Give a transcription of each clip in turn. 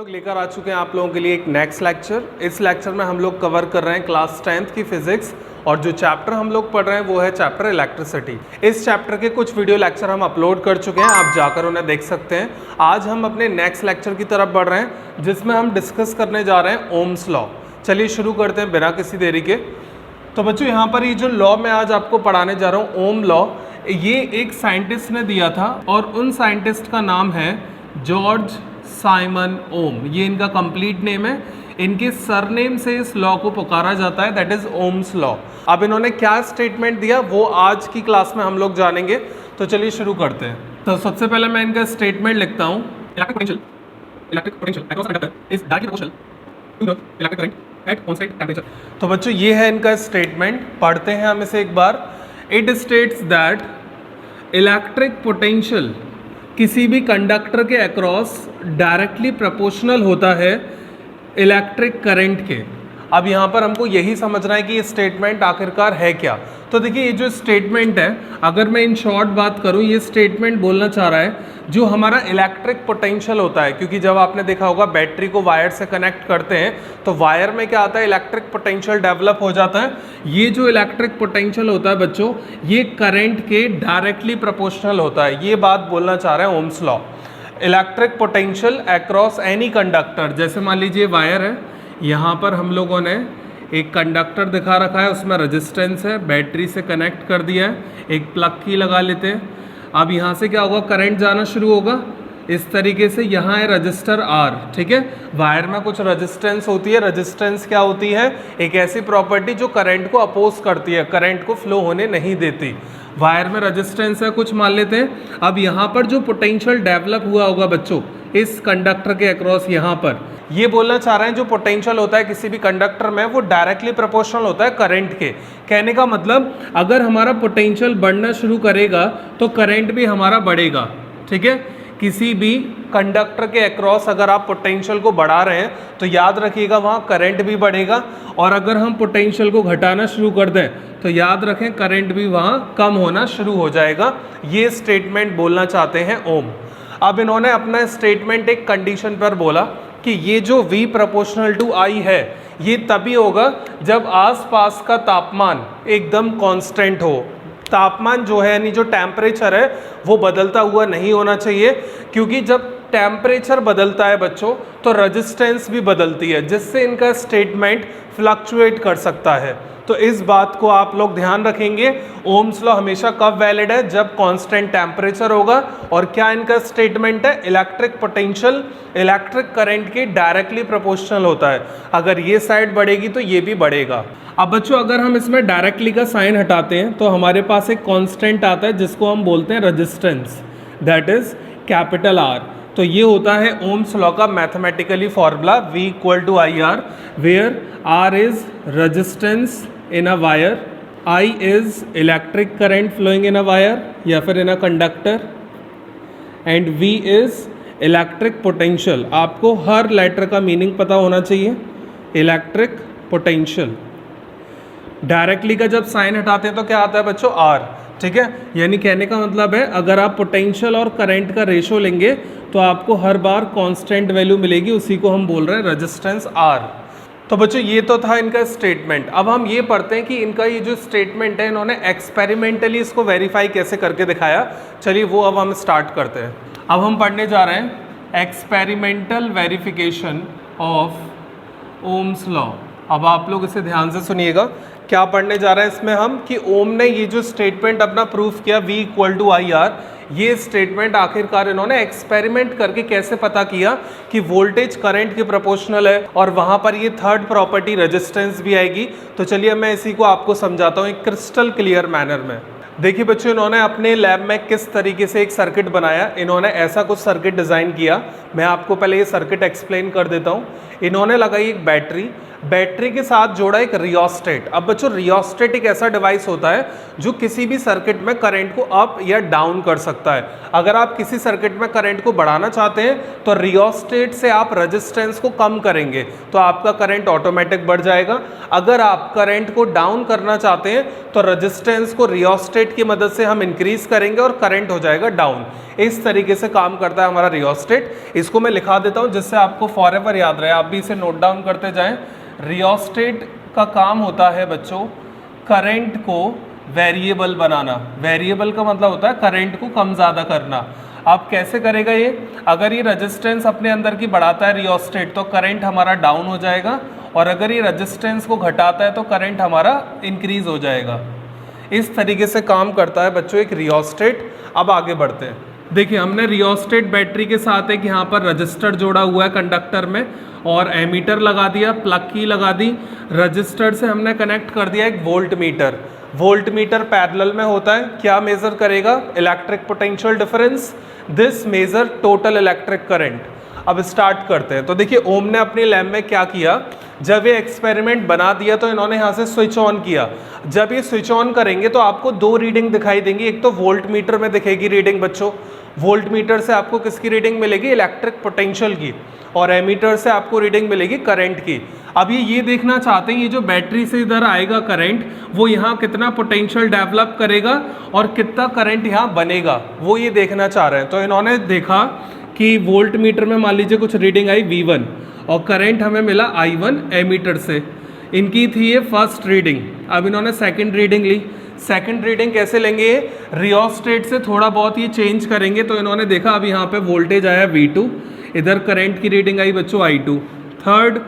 लोग लेकर आ चुके हैं आप लोगों के लिए एक नेक्स्ट लेक्चर। इस लेक्चर में हम लोग कवर कर रहे हैं क्लास 10th की फिजिक्स और जो चैप्टर हम लोग पढ़ रहे हैं वो है चैप्टर इलेक्ट्रिसिटी। इस चैप्टर के कुछ वीडियो लेक्चर हम अपलोड कर चुके हैं, आप जाकर उन्हें देख सकते हैं। आज हम अपने नेक्स्ट लेक्चर की तरफ बढ़ रहे हैं जिसमें हम डिस्कस करने जा रहे हैं ओम्स लॉ। चलिए शुरू करते हैं बिना किसी देरी के। तो बच्चों यहाँ पर ये जो लॉ मैं आज आपको पढ़ाने जा रहा हूँ ओम लॉ, ये एक साइंटिस्ट ने दिया था और उन साइंटिस्ट का नाम है जॉर्ज साइमन ओम। ये इनका कंप्लीट नेम है। इनके सरनेम से इस लॉ को पुकारा जाता है, दैट इज ओम्स लॉ। अब इन्होंने क्या स्टेटमेंट दिया वो आज की क्लास में हम लोग जानेंगे। तो चलिए शुरू करते हैं। तो सबसे पहले मैं इनका स्टेटमेंट लिखता हूँ। Electric potential across conductor is directly proportional to the electric current at constant temperature. तो बच्चों ये है इनका स्टेटमेंट, पढ़ते हैं हम इसे एक बार। It states that electric potential किसी भी कंडक्टर के अक्रॉस डायरेक्टली प्रोपोर्शनल होता है इलेक्ट्रिक करंट के। अब यहाँ पर हमको यही समझना है कि ये स्टेटमेंट आखिरकार है क्या। तो देखिए ये जो स्टेटमेंट है, अगर मैं इन शॉर्ट बात करूँ, ये स्टेटमेंट बोलना चाह रहा है जो हमारा इलेक्ट्रिक पोटेंशियल होता है, क्योंकि जब आपने देखा होगा बैटरी को वायर से कनेक्ट करते हैं तो वायर में क्या आता है, इलेक्ट्रिक पोटेंशियल डेवलप हो जाता है। ये जो इलेक्ट्रिक पोटेंशियल होता है बच्चों, ये करंट के डायरेक्टली प्रोपोर्शनल होता है। ये बात बोलना चाह रहा है Ohm's law. Electric potential across any conductor, जैसे मान लीजिए वायर है, यहाँ पर हम लोगों ने एक कंडक्टर दिखा रखा है, उसमें रेजिस्टेंस है, बैटरी से कनेक्ट कर दिया है, एक प्लग की लगा लेते हैं। अब यहाँ से क्या होगा, करंट जाना शुरू होगा इस तरीके से। यहाँ है रजिस्टर R, ठीक है। वायर में कुछ रेजिस्टेंस होती है। रेजिस्टेंस क्या होती है, एक ऐसी प्रॉपर्टी जो करंट को अपोज करती है, करंट को फ्लो होने नहीं देती। वायर में रेजिस्टेंस है कुछ, मान लेते हैं। अब यहाँ पर जो पोटेंशियल डेवलप हुआ होगा बच्चों इस कंडक्टर के अक्रॉस, यहाँ पर ये बोलना चाह रहे हैं जो पोटेंशियल होता है किसी भी कंडक्टर में वो डायरेक्टली प्रोपोर्शनल होता है करंट के। कहने का मतलब अगर हमारा पोटेंशियल बढ़ना शुरू करेगा तो करंट भी हमारा बढ़ेगा, ठीक है। किसी भी कंडक्टर के अक्रॉस अगर आप पोटेंशियल को बढ़ा रहे हैं तो याद रखिएगा वहाँ करंट भी बढ़ेगा, और अगर हम पोटेंशियल को घटाना शुरू कर दें तो याद रखें करंट भी वहाँ कम होना शुरू हो जाएगा। ये स्टेटमेंट बोलना चाहते हैं ओम। अब इन्होंने अपना स्टेटमेंट एक कंडीशन पर बोला कि ये जो V प्रोपोर्शनल टू I है ये तभी होगा जब आसपास का तापमान एकदम कांस्टेंट हो। तापमान जो है यानी जो टेम्परेचर है वो बदलता हुआ नहीं होना चाहिए, क्योंकि जब टेम्परेचर बदलता है बच्चों तो रेजिस्टेंस भी बदलती है, जिससे इनका स्टेटमेंट फ्लक्चुएट कर सकता है। तो इस बात को आप लोग ध्यान रखेंगे। ओम्स लॉ हमेशा कब वैलिड है, जब कांस्टेंट टेम्परेचर होगा। और क्या इनका स्टेटमेंट है, इलेक्ट्रिक पोटेंशियल इलेक्ट्रिक करंट के डायरेक्टली प्रोपोर्शनल होता है। अगर ये साइड बढ़ेगी तो ये भी बढ़ेगा। अब बच्चों अगर हम इसमें डायरेक्टली का साइन हटाते हैं तो हमारे पास एक कांस्टेंट आता है जिसको हम बोलते हैं resistance, that is capital R। तो ये होता है ओम्स लॉ का mathematically formula V = IR, where R is resistance in a wire, I is electric current flowing in a wire या फिर in a conductor, and V is electric potential. आपको हर letter का मीनिंग पता होना चाहिए। Electric potential, directly का जब साइन हटाते हैं तो क्या आता है बच्चों, R, ठीक है। यानी कहने का मतलब है अगर आप पोटेंशियल और करंट का रेशो लेंगे तो आपको हर बार कांस्टेंट वैल्यू मिलेगी, उसी को हम बोल रहे हैं रेजिस्टेंस R। तो बच्चों ये तो था इनका स्टेटमेंट। अब हम ये पढ़ते हैं कि इनका ये जो स्टेटमेंट है इन्होंने एक्सपेरिमेंटली इसको वेरीफाई कैसे करके दिखाया। चलिए वो अब हम स्टार्ट करते हैं। अब हम पढ़ने जा रहे हैं experimental verification of ohms law. अब आप लोग इसे ध्यान से सुनिएगा, क्या पढ़ने जा रहे हैं इसमें हम कि ओम ने ये जो स्टेटमेंट अपना प्रूफ किया V = IR, ये स्टेटमेंट आखिरकार इन्होंने एक्सपेरिमेंट करके कैसे पता किया कि वोल्टेज करंट के प्रोपोर्शनल है, और वहाँ पर ये थर्ड प्रॉपर्टी रेजिस्टेंस भी आएगी। तो चलिए मैं इसी को आपको समझाता हूँ एक क्रिस्टल क्लियर मैनर में। देखिए बच्चों इन्होंने अपने लैब में किस तरीके से एक सर्किट बनाया। इन्होंने ऐसा कुछ सर्किट डिज़ाइन किया, मैं आपको पहले ये सर्किट एक्सप्लेन कर देता हूँ। इन्होंने लगाई एक बैटरी। बैटरी के साथ जोड़ा एक रियोस्टेट। अब बच्चों रियोस्टेट एक ऐसा डिवाइस होता है जो किसी भी सर्किट में करंट को अप या डाउन कर सकता है। अगर आप किसी सर्किट में करंट को बढ़ाना चाहते हैं तो रियोस्टेट से आप रेजिस्टेंस को कम करेंगे तो आपका करंट ऑटोमेटिक बढ़ जाएगा। अगर आप करंट को डाउन करना चाहते हैं तो रेजिस्टेंस को रियोस्टेट की मदद से हम इंक्रीज करेंगे और करंट हो जाएगा डाउन। इस तरीके से काम करता है हमारा रियोस्टेट। इसको मैं लिखा देता हूं जिससे आपको फॉरएवर याद रहे, आप भी इसे नोट डाउन करते जाएं। रियोस्टेट का काम होता है बच्चों करंट को वेरिएबल बनाना। वेरिएबल का मतलब होता है करंट को कम ज़्यादा करना। अब कैसे करेगा ये? अगर ये रेजिस्टेंस अपने अंदर की बढ़ाता है रियोस्टेट तो करंट हमारा डाउन हो जाएगा, और अगर ये रेजिस्टेंस को घटाता है तो करंट हमारा इंक्रीज हो जाएगा। इस तरीके से काम करता है बच्चों एक रियोस्टेट। अब आगे बढ़ते हैं। देखिए हमने रियोस्टेट बैटरी के साथ एक यहाँ पर रजिस्टर जोड़ा हुआ है कंडक्टर में, और एमीटर लगा दिया, प्लग की लगा दी। रजिस्टर से हमने कनेक्ट कर दिया एक voltmeter. Voltmeter parallel में होता है, क्या मेजर करेगा? Electric potential difference. This measure total electric current. अब स्टार्ट करते हैं। तो देखिए ओम ने अपनी लैब में क्या किया, जब ये एक्सपेरिमेंट बना दिया तो इन्होंने यहाँ से स्विच ऑन किया। जब ये स्विच ऑन करेंगे तो आपको दो रीडिंग दिखाई देंगी। एक तो वोल्ट मीटर में दिखेगी रीडिंग बच्चों, वोल्ट मीटर से आपको किसकी रीडिंग मिलेगी? इलेक्ट्रिक पोटेंशियल की, और एमीटर से आपको रीडिंग मिलेगी करंट की। अब ये देखना चाहते हैं ये जो बैटरी से इधर आएगा करंट, वो यहाँ कितना पोटेंशियल डेवलप करेगा और कितना करंट यहाँ बनेगा, वो ये देखना चाह रहे हैं। तो इन्होंने देखा कि वोल्ट मीटर में मान लीजिए कुछ रीडिंग आई V1 और करंट हमें मिला I1 एमीटर से। इनकी थी ये फर्स्ट रीडिंग। अब इन्होंने सेकंड रीडिंग ली। सेकंड रीडिंग कैसे लेंगे? रियोस्टेट से थोड़ा बहुत ये चेंज करेंगे। तो इन्होंने देखा अब यहाँ पे वोल्टेज आया V2, इधर करंट की रीडिंग आई बच्चों I2। थर्ड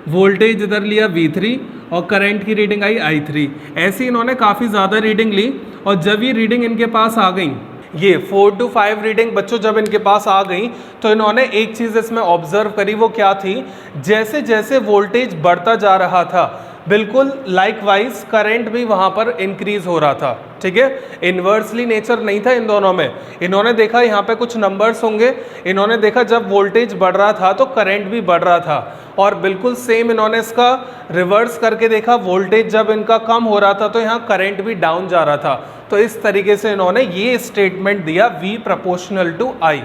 वोल्टेज इधर लिया V3 और करंट की रीडिंग आई I3। ऐसे इन्होंने काफ़ी ज़्यादा रीडिंग ली, और जब ये रीडिंग इनके पास आ गई, ये 4 to 5 रीडिंग बच्चों जब इनके पास आ गई तो इन्होंने एक चीज़ इसमें ऑब्जर्व करी। वो क्या थी? जैसे जैसे वोल्टेज बढ़ता जा रहा था बिल्कुल लाइकवाइज करंट भी वहाँ पर इंक्रीज हो रहा था। ठीक है, इन्वर्सली नेचर नहीं था इन दोनों में। इन्होंने देखा यहाँ पे कुछ नंबर्स होंगे, इन्होंने देखा जब वोल्टेज बढ़ रहा था तो करंट भी बढ़ रहा था, और बिल्कुल सेम इन्होंने इसका रिवर्स करके देखा, वोल्टेज जब इनका कम हो रहा था तो यहाँ करंट भी डाउन जा रहा था। तो इस तरीके से इन्होंने ये स्टेटमेंट दिया V प्रोपोर्शनल टू I।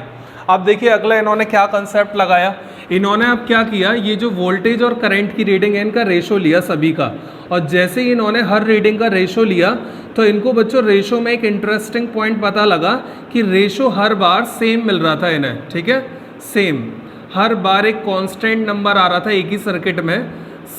अब देखिए अगला इन्होंने क्या कंसेप्ट लगाया। इन्होंने अब क्या किया, ये जो वोल्टेज और करंट की रीडिंग है इनका रेशो लिया सभी का, और जैसे ही इन्होंने हर रीडिंग का रेशो लिया तो इनको बच्चों रेशो में एक इंटरेस्टिंग पॉइंट पता लगा कि रेशो हर बार सेम मिल रहा था इन्हें। ठीक है, सेम, हर बार एक कांस्टेंट नंबर आ रहा था एक ही सर्किट में,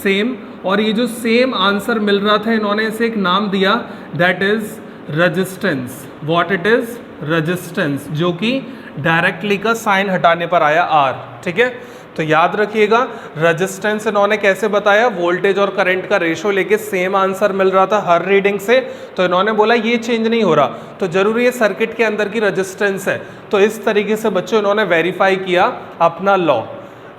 सेम। और ये जो सेम आंसर मिल रहा था इन्होंने इसे एक नाम दिया, that is resistance. What it is? Resistance, जो कि डायरेक्टली का साइन हटाने पर आया R। ठीक है, तो याद रखिएगा रेजिस्टेंस इन्होंने कैसे बताया, वोल्टेज और करंट का रेशो लेके सेम आंसर मिल रहा था हर रीडिंग से, तो इन्होंने बोला ये चेंज नहीं हो रहा, तो जरूरी ये सर्किट के अंदर की रेजिस्टेंस है। तो इस तरीके से बच्चों इन्होंने वेरीफाई किया अपना लॉ।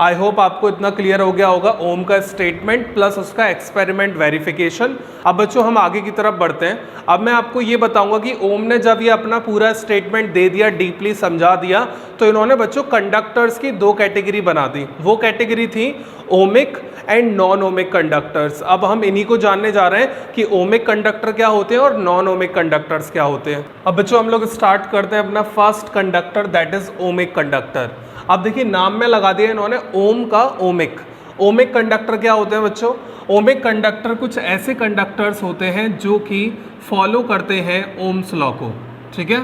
आई होप आपको इतना क्लियर हो गया होगा ओम का स्टेटमेंट प्लस उसका एक्सपेरिमेंट वेरिफिकेशन। अब बच्चों हम आगे की तरफ बढ़ते हैं। अब मैं आपको ये बताऊंगा कि ओम ने जब ये अपना पूरा स्टेटमेंट दे दिया, डीपली समझा दिया, तो इन्होंने बच्चों कंडक्टर्स की दो कैटेगरी बना दी। वो कैटेगरी थी ohmic and non ohmic conductors. अब हम इन्हीं को जानने जा रहे हैं कि ओमिक कंडक्टर क्या होते हैं और नॉन ओमिक कंडक्टर्स क्या होते हैं। अब बच्चों हम लोग स्टार्ट करते हैं अपना first conductor, that is ohmic conductor. अब देखिए नाम में लगा दिया इन्होंने ओम का ओमिक। ओमिक कंडक्टर क्या होते हैं बच्चों? ओमिक कंडक्टर कुछ ऐसे कंडक्टर्स होते हैं जो कि फॉलो करते हैं ओम्स लॉ को। ठीक है,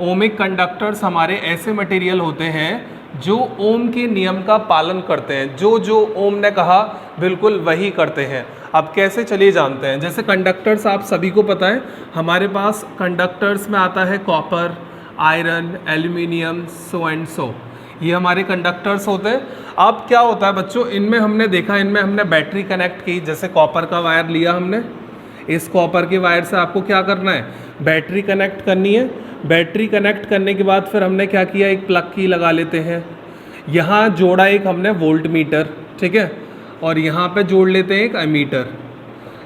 ओमिक कंडक्टर्स हमारे ऐसे मटेरियल होते हैं जो ओम के नियम का पालन करते हैं, जो जो ओम ने कहा बिल्कुल वही करते हैं। अब कैसे, चलिए जानते हैं। जैसे कंडक्टर्स आप सभी को पता है, हमारे पास कंडक्टर्स में आता है copper, iron, aluminium, so and so, ये हमारे कंडक्टर्स होते हैं। अब क्या होता है बच्चों, इनमें हमने देखा, इनमें हमने बैटरी कनेक्ट की। जैसे कॉपर का वायर लिया हमने, इस कॉपर के वायर से आपको क्या करना है, बैटरी कनेक्ट करनी है। बैटरी कनेक्ट करने के बाद फिर हमने क्या किया, एक प्लग की लगा लेते हैं। यहाँ जोड़ा एक हमने वोल्ट मीटर, ठीक है, और यहाँ पे जोड़ लेते हैं एक एमीटर।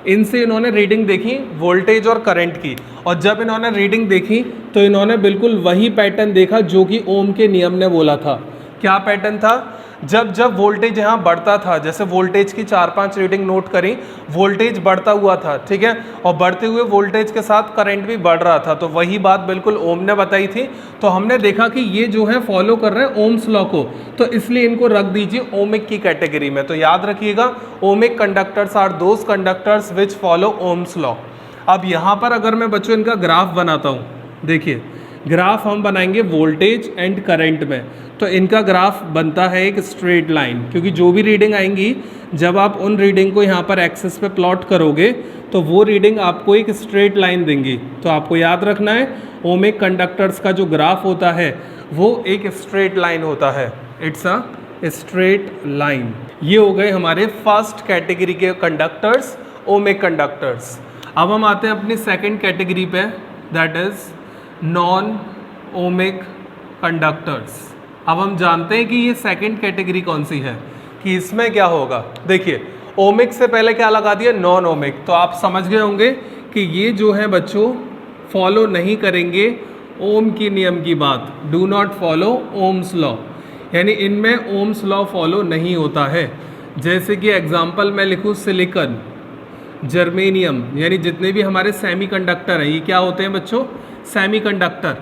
इनसे इन्होंने रीडिंग देखी वोल्टेज और करंट की, और जब इन्होंने रीडिंग देखी तो इन्होंने बिल्कुल वही पैटर्न देखा जो कि ओम के नियम ने बोला था। क्या पैटर्न था? जब जब वोल्टेज यहाँ बढ़ता था, जैसे वोल्टेज की 4-5 रीडिंग नोट करी, वोल्टेज बढ़ता हुआ था, ठीक है, और बढ़ते हुए वोल्टेज के साथ करंट भी बढ़ रहा था, तो वही बात बिल्कुल ओम ने बताई थी। तो हमने देखा कि ये जो है फॉलो कर रहे हैं ओम्स लॉ को, तो इसलिए इनको रख दीजिए ओमिक की कैटेगरी में। तो याद रखिएगा, ohmic conductors are those conductors which follow Ohm's law. अब यहाँ पर अगर मैं बच्चों इनका ग्राफ बनाता हूँ, देखिए ग्राफ हम बनाएंगे वोल्टेज एंड करंट में, तो इनका ग्राफ बनता है एक स्ट्रेट लाइन, क्योंकि जो भी रीडिंग आएंगी जब आप उन रीडिंग को यहाँ पर एक्सेस पे प्लॉट करोगे तो वो रीडिंग आपको एक स्ट्रेट लाइन देंगी। तो आपको याद रखना है ओमिक कंडक्टर्स का जो ग्राफ होता है वो एक स्ट्रेट लाइन होता है, इट्स अ स्ट्रेट लाइन। ये हो गए हमारे फर्स्ट कैटेगरी के कंडक्टर्स, ओमिक कंडक्टर्स। अब हम आते हैं अपनी सेकेंड कैटेगरी पे, that is non ohmic conductors. अब हम जानते हैं कि ये सेकंड कैटेगरी कौन सी है, कि इसमें क्या होगा। देखिए ओमिक से पहले क्या लगा दिया, नॉन ओमिक, तो आप समझ गए होंगे कि ये जो है बच्चों फॉलो नहीं करेंगे ओम की नियम की बात, do not follow Ohm's law, यानी इनमें ओम्स लॉ फॉलो नहीं होता है। जैसे कि एग्जाम्पल मैं लिखूँ सिलिकॉन, जर्मेनियम, यानी जितने भी हमारे सेमीकंडक्टर हैं, ये क्या होते हैं बच्चों, सेमीकंडक्टर।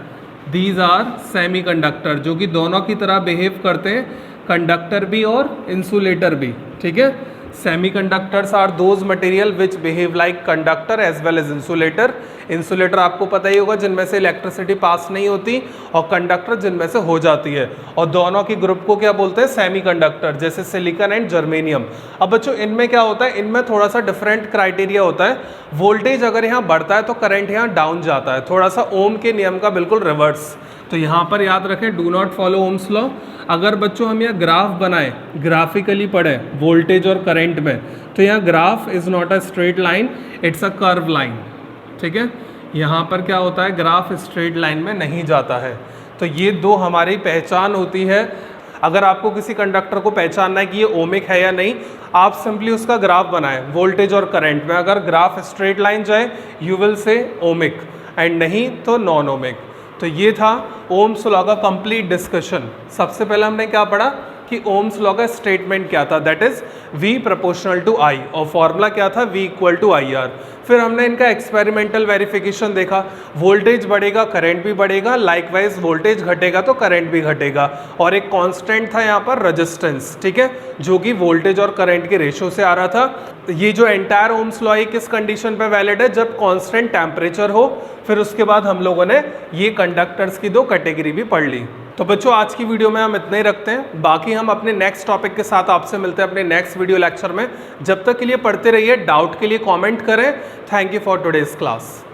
दीज आर सेमीकंडक्टर, जो कि दोनों की तरह बिहेव करते हैं, कंडक्टर भी और इंसुलेटर भी, ठीक है। Semiconductors are those material which behave like conductor as well as insulator. Insulator आपको पता ही होगा जिनमें से इलेक्ट्रिसिटी पास नहीं होती, और कंडक्टर जिनमें से हो जाती है, और दोनों की ग्रुप को क्या बोलते हैं, सेमीकंडक्टर, जैसे सिलिकॉन एंड जर्मेनियम। अब बच्चों इनमें क्या होता है, इनमें थोड़ा सा डिफरेंट क्राइटेरिया होता है। वोल्टेज अगर यहाँ बढ़ता है तो करंट यहाँ डाउन जाता है, थोड़ा सा ओम के नियम का बिल्कुल रिवर्स। तो यहाँ पर याद रखें do not follow Ohm's law. अगर बच्चों हम यहाँ ग्राफ बनाएं, ग्राफिकली पढ़ें वोल्टेज और करंट में, तो यहाँ graph is not a straight line, it's a curve line, ठीक है। यहाँ पर क्या होता है, ग्राफ स्ट्रेट लाइन में नहीं जाता है। तो ये दो हमारी पहचान होती है। अगर आपको किसी कंडक्टर को पहचानना है कि ये ओमिक है या नहीं, आप सिंपली उसका ग्राफ बनाएं वोल्टेज और करंट में। अगर ग्राफ स्ट्रेट लाइन जाए you will say ohmic, and नहीं तो नॉन ओमिक। तो ये था ओम्स लॉ का कंप्लीट डिस्कशन। सबसे पहले हमने क्या पढ़ा कि ओम्स लॉ का स्टेटमेंट क्या था, that is V proportional to I, और फॉर्मूला क्या था, V इक्वल टू IR। फिर हमने इनका एक्सपेरिमेंटल वेरिफिकेशन देखा, वोल्टेज बढ़ेगा करंट भी बढ़ेगा, लाइकवाइज वोल्टेज घटेगा तो करंट भी घटेगा, और एक कांस्टेंट था यहाँ पर रेजिस्टेंस, ठीक है, जो कि वोल्टेज और करंट के रेशो से आ रहा था। ये जो एंटायर ओम्स लॉ किस कंडीशन पे वैलिड है, जब कांस्टेंट टेम्परेचर हो। फिर उसके बाद हम लोगों ने ये कंडक्टर्स की दो कैटेगरी भी पढ़ ली। तो बच्चों आज की वीडियो में हम इतना ही रखते हैं, बाकी हम अपने नेक्स्ट टॉपिक के साथ आपसे मिलते हैं अपने नेक्स्ट वीडियो लेक्चर में। जब तक के लिए पढ़ते रहिए, डाउट के लिए कमेंट करें। Thank you for today's class.